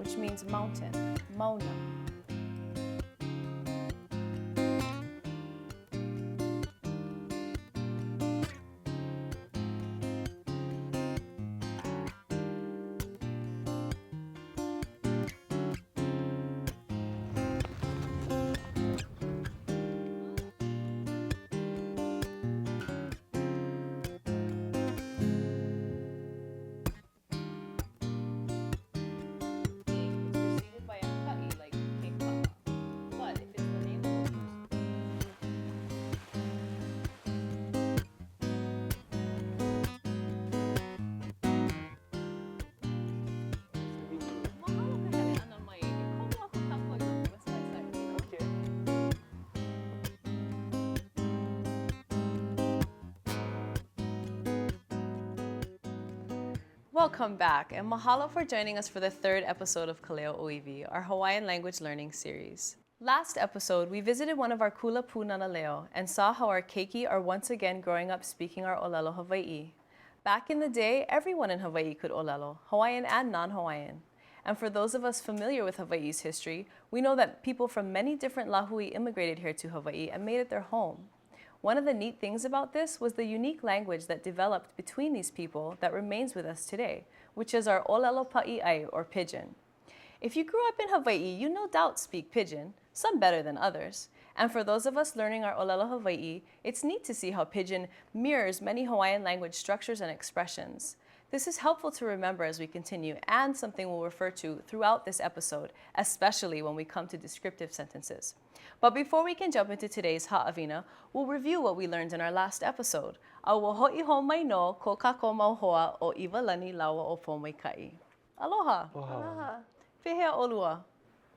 which means mountain, Mauna. Welcome back, and mahalo for joining us for the third episode of Kaleo Oiwi, our Hawaiian language learning series. Last episode, we visited one of our kula pūnana leo and saw how our keiki are once again growing up speaking our ʻŌlelo Hawaiʻi. Back in the day, everyone in Hawaii could ʻŌlelo, Hawaiian and non-Hawaiian. And for those of us familiar with Hawaii's history, we know that people from many different lahui immigrated here to Hawaii and made it their home. One of the neat things about this was the unique language that developed between these people that remains with us today, which is our ʻŌlelo pa'i'ai, or Pidgin. If you grew up in Hawaii, you no doubt speak Pidgin, some better than others. And for those of us learning our ʻŌlelo Hawaii, it's neat to see how Pidgin mirrors many Hawaiian language structures and expressions. This is helpful to remember as we continue, and something we'll refer to throughout this episode, especially when we come to descriptive sentences. But before we can jump into today's ha'awina, we'll review what we learned in our last episode. Ua ho'i hou mai no ko kākou mau hoa o iwalani laua o Pōmaika'i. Aloha. Aloha. Pehea olua.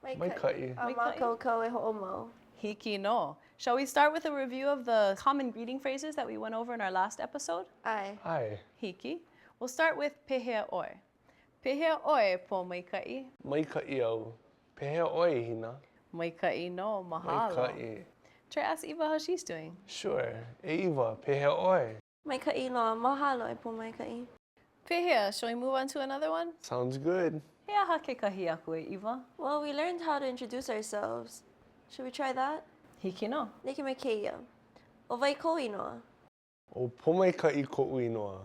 Maika'i. Makoko e ho'omau. Hiki no. Shall we start with a review of the common greeting phrases that we went over in our last episode? Ai. Ai. Hiki. We'll start with pehea oi. Pehea oi Pōmaika'i. Maika'i au. Pehea oi hina. Maika'i no, mahalo. Maika'i. Try ask Eva how she's doing. Sure. E iwa, pehea oi. Maika'i no, mahalo e Pōmaika'i. Pehea, shall we move on to another one? Sounds good. Hea hake kahi aku e Eva. Well, we learned how to introduce ourselves. Should we try that? Hiki no. Neke me keia. O vai ko inoa. O Pōmaika'i ko'u inoa.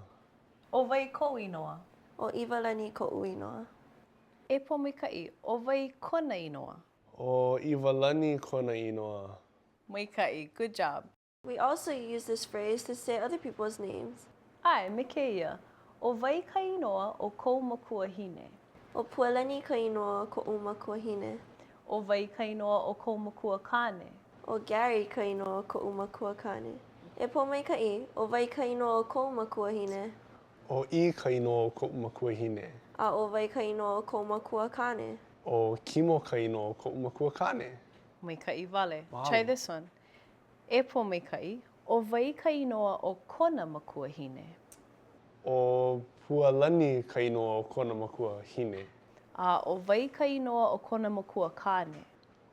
O vai ko inoa. O iwalani ko inoa. E Pōmaika'i, o vai kona inoa. O iwalani kona inoa. Maika'i, good job. We also use this phrase to say other people's names. Ai, me keia. O vai ka inoa o kou makua hine. O pualani ka inoa ko makua hine. O vai ka inoa o kou makua kane. O Gary ka inoa ko makua kane. E Pōmaika'i, o vai ka inoa o ko makua hine. O I ka inoa o ko'u makua hine. A o vai ka inoa o ko makua kane. O kimo ka inoa o ko'u makua kane. Maika'i vale. Wow. Try this one. E Pōmaika'i, o vai ka inoa o kona makua hine. O pualani ka inoa o kona makua hine. A o vai ka inoa o kona makua kane.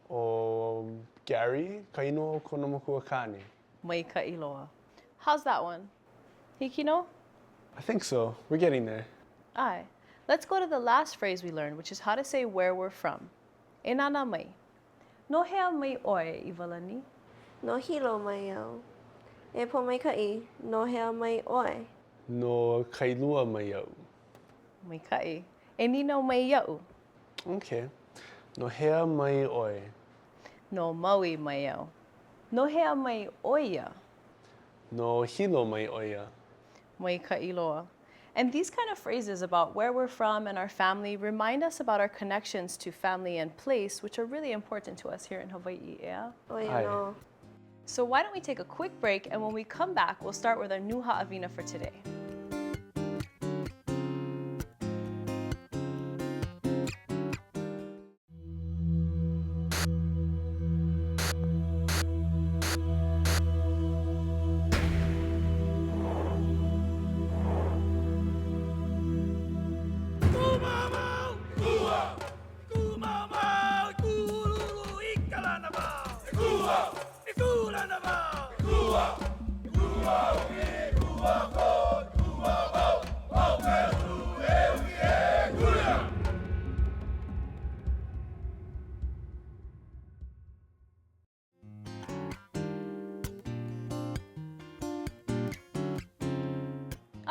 O Gary ka inoa o kona makua kane. Maika'i loa. How's that one? Hiki no? I think so. We're getting there. Ai. Let's go to the last phrase we learned, which is how to say where we're from. E nana mai. No hea mai oe iwalani. No hilo mai au. E Pōmaika'i, no hea mai oe. No kailua mai au. Maika'i. E nino mai ia'u. Okay. No hea mai oe. No maui mai au. No hea mai oia. No hilo mai oia. Maika'i loa. And these kind of phrases about where we're from and our family remind us about our connections to family and place, which are really important to us here in Hawaii, yeah? Oe Ai. no. So why don't we take a quick break, and when we come back, we'll start with our new ha'awina for today.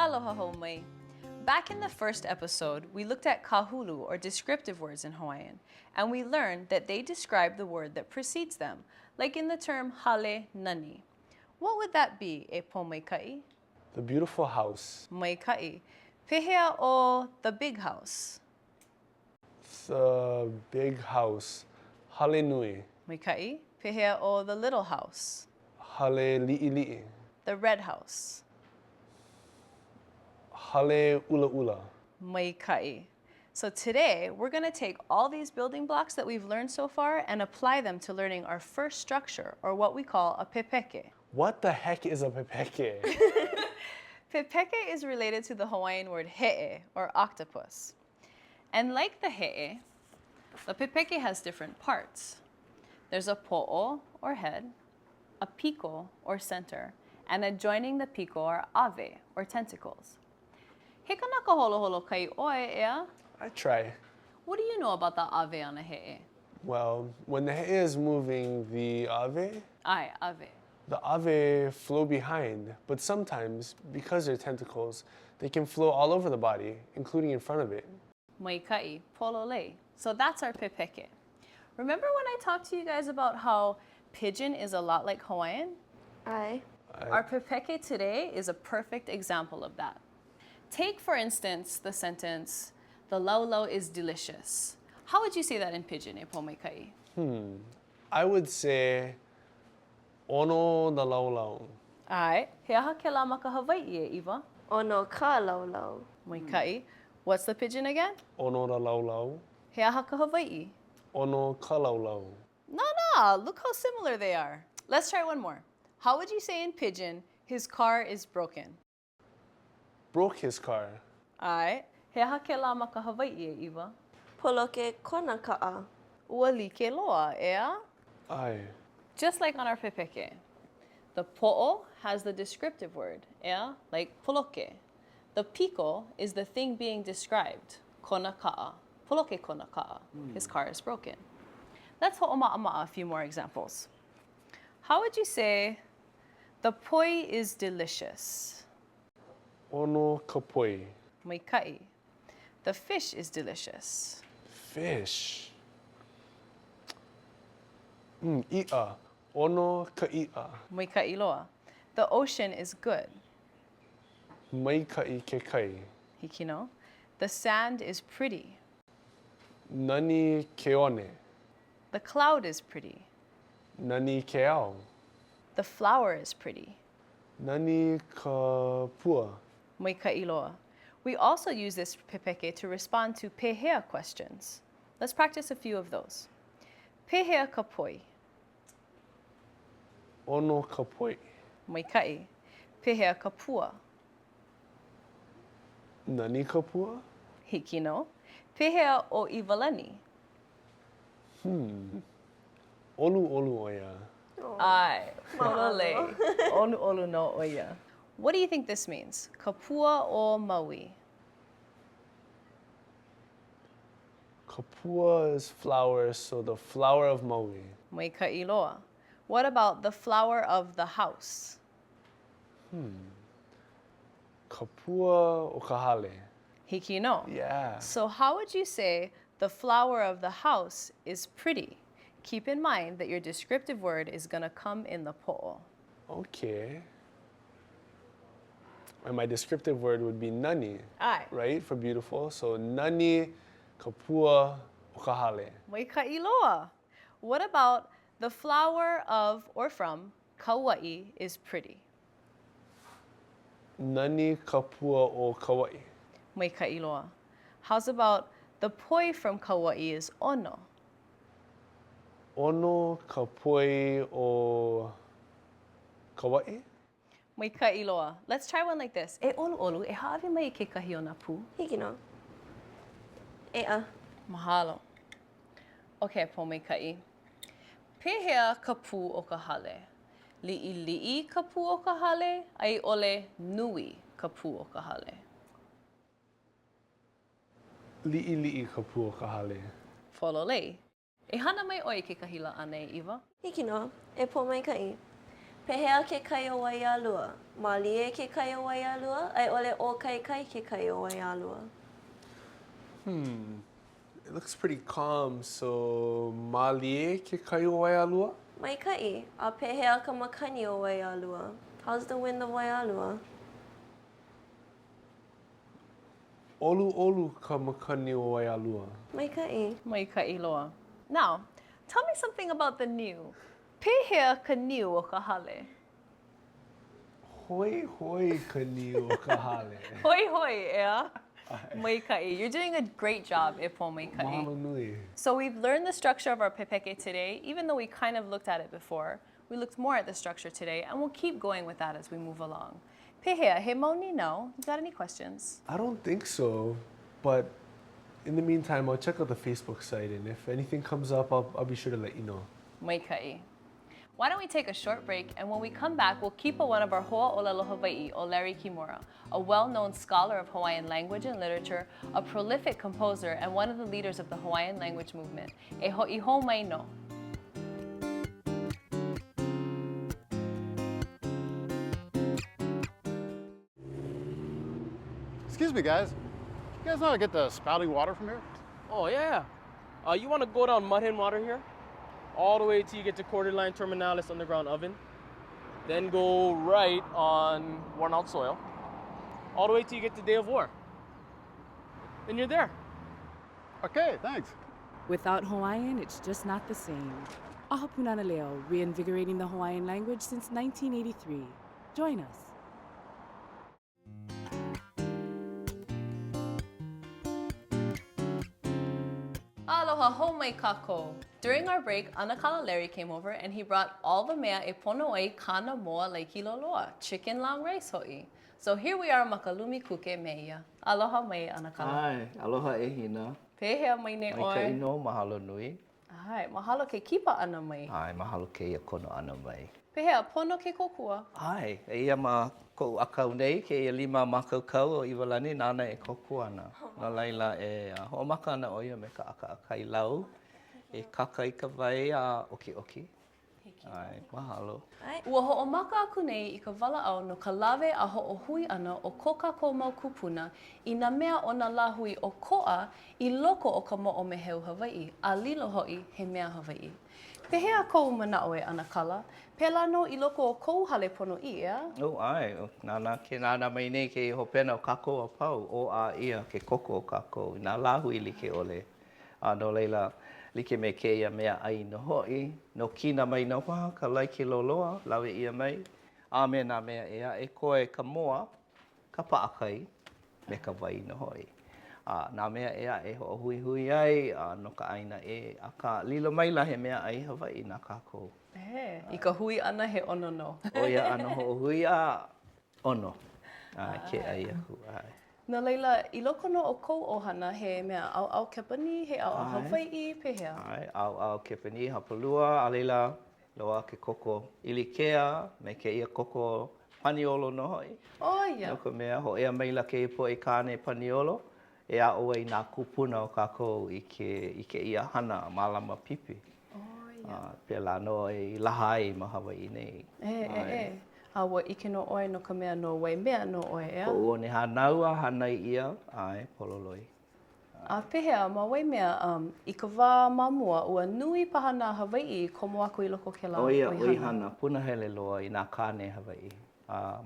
Aloha ho mai. Back in the first episode, we looked at kahulu or descriptive words in Hawaiian, and we learned that they describe the word that precedes them, like in the term hale nani. What would that be, e po maikai? The beautiful house. Maikai. Pehea o the big house. The big house. Hale nui. Maikai. Pehea o the little house. Hale li'i. The red house. Hale ula. Maikai. So today, we're going to take all these building blocks that we've learned so far and apply them to learning our first structure, or what we call a pepeke. What the heck is a pepeke? Pepeke is related to the Hawaiian word he'e, or octopus. And like the he'e, the pepeke has different parts. There's a po'o, or head, a piko, or center, and adjoining the piko are ave, or tentacles. He kanaka holoholo kai oe ea? I try. What do you know about the ave on a he'e? Well, when the he is moving the ave, Ai, ave. the ave flow behind, but sometimes, because they're tentacles, they can flow all over the body, including in front of it. Maikai, pololei. So that's our pepeke. Remember when I talked to you guys about how pigeon is a lot like Hawaiian? Ai. Our pepeke today is a perfect example of that. Take, for instance, the sentence, the ʻŌlelo is delicious. How would you say that in pigeon, e po maikai? I would say, ono the laulau. Ai, he aha ke la maka Hawaiʻi e iwa? Ono ka laulau. Maikai. What's the pigeon again? Ono the laulau. He aha ka Hawaiʻi? Ono ka laulau. No, look how similar they are. Let's try one more. How would you say in pigeon, his car is broken? Broke his car. Ai, he aha ke la maka Hawaiʻi e iwa? Poloke kona ka'a. Ua like loa, ea? Ai. Just like on our pepeke. The po'o has the descriptive word, ea, like poloke. The piko is the thing being described, kona ka'a. Poloke kona ka'a. His car is broken. Let's ho'oma'ama'a a few more examples. How would you say, the poi is delicious? Ono ka poi. Maikai. The fish is delicious. Fish. I'a. Ono ka i'a. Maikai loa. The ocean is good. Mai ka'i ke kai. Hikino. The sand is pretty. Nani ke one. The cloud is pretty. Nani ke ao. The flower is pretty. Nani ka pua. Maikai loa. We also use this pepeke to respond to pehea questions. Let's practice a few of those. Pehea ka poi. Ono ka poi. Maikai. Pehea ka pua. Nani ka pua? Hikino. Pehea o iwalani. Olu oia. Ai, pololei. Olu no oia. What do you think this means? Kapua o maui? Kapua is flower, so the flower of Maui. Maikai loa. What about the flower of the house? Kapua o kahale. Hiki no. Yeah. So how would you say the flower of the house is pretty? Keep in mind that your descriptive word is going to come in the po'o. Okay. And my descriptive word would be nani, Ai. right? For beautiful. So nani kapua o kahale. Maikai loa. What about the flower of or from Kauai is pretty? Nani kapua o Kauai. Maikai loa. How's about the poi from Kauai is ono? Ono kapoi o Kauai. Maikai loa. Let's try one like this. E olu, e ha'awi mai ke kahi o nā pū? Hiki no. Ea. Mahalo. Okay, po maikai. Pehea ka pū o ka hale? Li'i ka pū o ka hale? Ai ole nui ka pū o ka hale? Li'i ka pua o ka hale. Fololei. E hana mai oi ke kahila ane iwa? Hiki no. E po mai kai. Pehea ke kai o Waialua? Malie ke kai o Waialua? Ai ole o kai ke kai o Waialua? It looks pretty calm, so malie ke kai o Waialua? Maika'i, a pehea ka makani o Waialua? How's the wind of Waialua? Olu olu ka makani o Waialua. Maika'i. Maika'i loa. Now, tell me something about the niu. Pehea ka niu o ka hale? Hoi hoi ka niu o ka hale. Hoi hoi, ea? Maika'i. You're doing a great job, e po maika'i. Mahalo nui. So we've learned the structure of our pepeke today, even though we kind of looked at it before. We looked more at the structure today, and we'll keep going with that as we move along. Pehea, he mau ni no. You got any questions? I don't think so, but in the meantime, I'll check out the Facebook site, and if anything comes up, I'll be sure to let you know. Maika'i. Why don't we take a short break, and when we come back, we'll keep one of our Hoa ʻŌlelo Hawaiʻi, Larry Kimura, a well-known scholar of Hawaiian language and literature, a prolific composer, and one of the leaders of the Hawaiian language movement. E hoʻiho mai no. Excuse me, guys. You guys know how to get the spouting water from here? Oh, yeah. You want to go down Mud Hen Water here? All the way till you get to Quarter Line Terminalis Underground Oven. Then go right on Worn Out Soil. All the way till you get to Day of War. Then you're there. Okay, thanks. Without Hawaiian, it's just not the same. Aha punana leo, reinvigorating the Hawaiian language since 1983. Join us. Aloha hou mai kākou. During our break, Anakala Larry came over and he brought all the mea e pono ai kana moa laikiloloa, chicken long rice ho'i. So here we are makalumi kuke meia. Aloha mai Anakala. Ai, aloha e hina. Pehea mai ne Mai ka oi. ino, mahalo nui. Ai, mahalo ke kipa ana mai. Ai, mahalo ke ia kono ana mai. Pehea, pono ke kokua. Ai, e ia ma kou akau nei, ke ia 5 makaukau o Iwalani, nana e koku ana. Nā laila e hoʻomaka ana o ia me ka akai lau, e kaka i ka wai a oki oki. Ai, mahalo. Ua hoʻomaka aku nei i ka walaʻau no ka lawe a hoʻohui ana o ko kākou mau kupuna i nā mea o nā lāhui o koʻa i loko o ka moʻo meheu Hawaiʻi, a lilo hoʻi he mea Hawaiʻi. Pehea kou manaʻo e Anakala, pēlā no i loko o kou hale pono i, ea? O ai, ke nana mai nei ke hopena o kākou a pau, o a ia ke koko o kākou, nā lāhui like ole. No leila, like me ke ia mea ai no hoi, no kina mai no paha, ka lai ke loloa, lawe ia mai. A me nā mea ea, e koe ka moa, ka paakai, me ka wai no hoi. Nā mea ea e ho hui hui ai, no ka aina e, a ka lilo mai la he mea ai Hawaiʻi nā kākou. I ka hui ana he ono no. O ia ano ho hui a ono. Ke ai aku, ai. Nā leila, i loko no o kou ohana he mea au kepani, he au Hawaiʻi, pehea? Ai, au kepani, hapalua, a leila, loa ke koko ilikea, me ke ia koko paniolo no hoi. Oh, ia. No ka mea, ho ea maila ke ipo e kāne paniolo, e a oe i nā kupuna o kākou i ke ia hana mālama pipi. Oh, ia. Pela no e laha ai ma Hawaiʻi nei. E. A ua ike no oe no ka mea no wai mea no oe, ea? Ko ua ne hanau a hanai ia, ai, pololoi. A pehea, ma wai mea, i ka wā mamua, ua nui paha nā Hawaiʻi komo aku i loko ke la Oihana, punahele loa i nā kāne Hawaiʻi.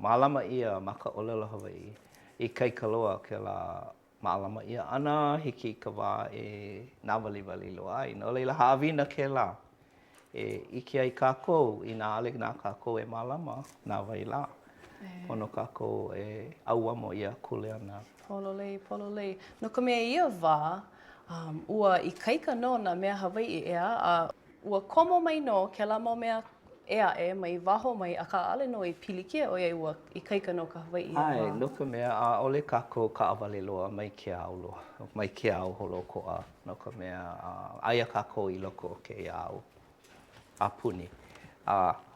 Mālama ia ma ka ʻōlelo Hawaiʻi. I kaikaloa ke la mālama ia ana, hiki ka wā e nā waliwali loa ai. No leila haawina ke la. E ike ai kākou, i nā ale nā kākou e mālama, nā wai la. Pono kākou e auamo ia kule ana. Pololei. No ka mea ia wā, ua i kaika no nā mea Hawaiʻi ea, ua komo mai no ke la mau mea ea e mai waho mai a ka ale no i pilikia o iai ua i kaika no ka Hawaiʻi ea Ai, wā. no ka mea, a ole kākou ka awale loa mai ke au loa. Mai ke au holo koa. No ka mea, aia kākou i loko o ke au. A puni.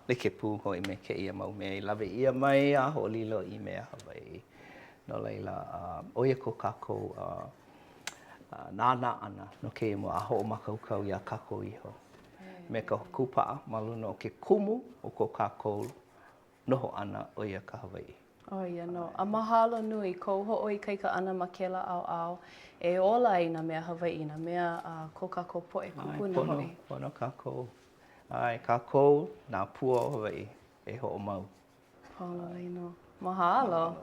Like pū hoi me ke ia mau mea i lawe ia mai a ho lilo i mea Hawaiʻi. No leila, oia ko kākou nāna ana no ke mo a ho makaukau ia kākou iho. Me ka kupaa maluna o ke kumu o ko kākou noho ana o ia ka Hawaiʻi. Oh, ia no. A mahalo nui kou hoʻoikaika ana ma kela ʻaoʻao e ola ai nā mea Hawaiʻi, nā mea ko kākou poʻe kupuna hoʻi. Pono kākou. Ai, kākou nā pua o Hawaiʻi e hoʻomau. Pololei no. Mahalo.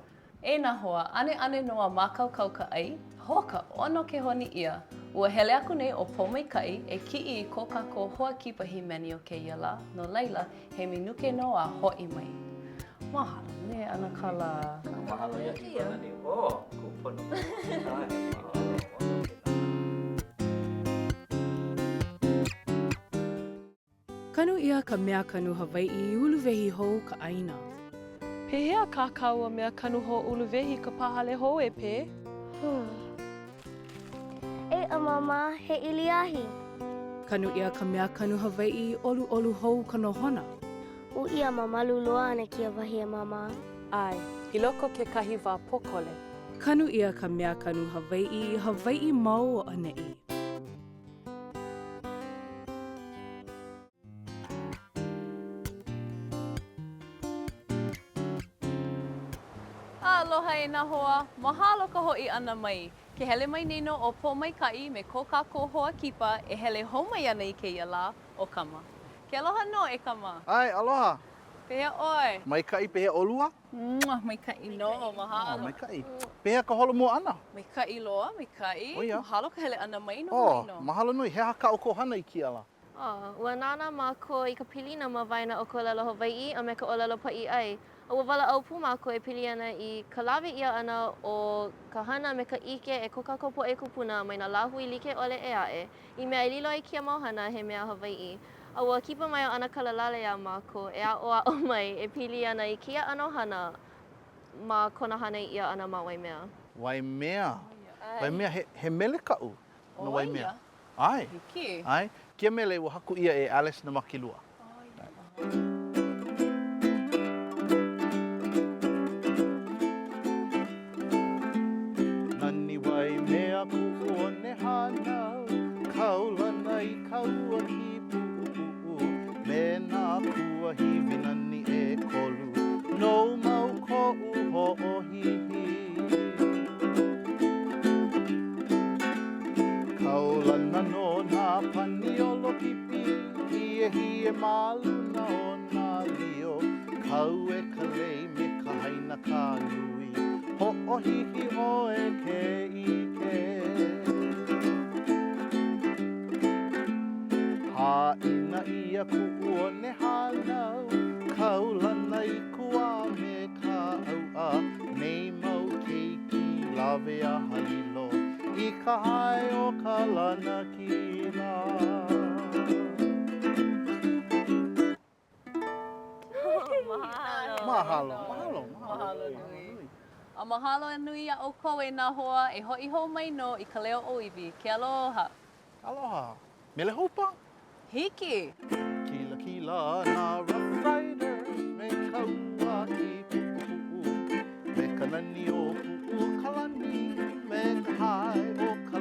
E nā hoa, ane noa mākaukau ka ai, hoka ono ke honi ia. Ua hele aku nei o Paumaikaʻi e kiʻi i ko kākou hoa kipa himeni o keia la, no laila he minuke noa hoʻi mai. Mahalo, me ana kala. Mahalo ia ki ni. Oh, kupono. Kanu ia ka mea kanu Hawaiʻi uluwehi hou ka ʻaina. Pehea kākau mea kanu ho uluwehi ka pahale hou e pē? E a mama he iliahi. Kanu ia ka mea kanu Hawaiʻi olu hou ka nohona. U ia mamalu loa ana ki a wahi e mama. Ai, i loko ke kahi wā pokole. Kanu ia ka mea kanu Hawaiʻi mau o aneʻi. Aloha e nā hoa, mahalo ka hoʻi ana mai. Ke hele mai nei no o Paumaikaʻi me ko kākou hoa kipa e hele hou mai ana i keia la o kama. Ke aloha no e kama. Ai, aloha. Pehea oi. Maikaʻi pehea olua? Maikaʻi no, mahalo. Maikaʻi. Pehea ka holo mo ana? Maikaʻi loa, maikaʻi. O ia. Mahalo ka hele ana mai no. Oh, mahalo nui. He haka o ko hana i kia la. Ua nana mākou i ka pilina ma waina o ko ʻŌlelo Hawaiʻi a me ka ʻŌlelo paʻi ai. Ua wala au pū mākou e pili ana i ka lawe ia ana o ka hana me ka ʻike e ko kākou poʻe kupuna mai nā lāhui like ʻole e aʻe. I mea i lilo ai kia mau hana he mea Hawaiʻi. A ua kipa mai o ana kalalale a mākou e aʻo mai e pili ana i kia ano hana ma kona hana i ia ana ma Waimea. Waimea. Waimea he mele kaʻu no Waimea. Ai. Hiki. Ai. Kia mele ua haku ia e Alice na Makilua. Nani Waimea ku o ne hanau, kaulana i kaua ki pu'u, me nā kua hiwi nani e kolu, no mau ko'u ho'ohihi. Kaulana no nā paniolo pipi, hie maluna o nā lio, kau e ka lei me ka haina ka nui, ho'ohihi o e ke ike. Hāina ia ku'u o ne hanau, kaulana i kua me ka aua, nei mau keiki lawe a halilo, i ka hae o ka lana kila. Mahalo. Mahalo nui. A mahalo nui a o kou e nā hoa e hoʻi hou mai no i ka leo o iwi. Ke aloha. Aloha. Mele hopa? Hiki. Kila nā Rough Riders me kaua ki pu'u, me ka nani o pu'u kalani, me ka hae o ka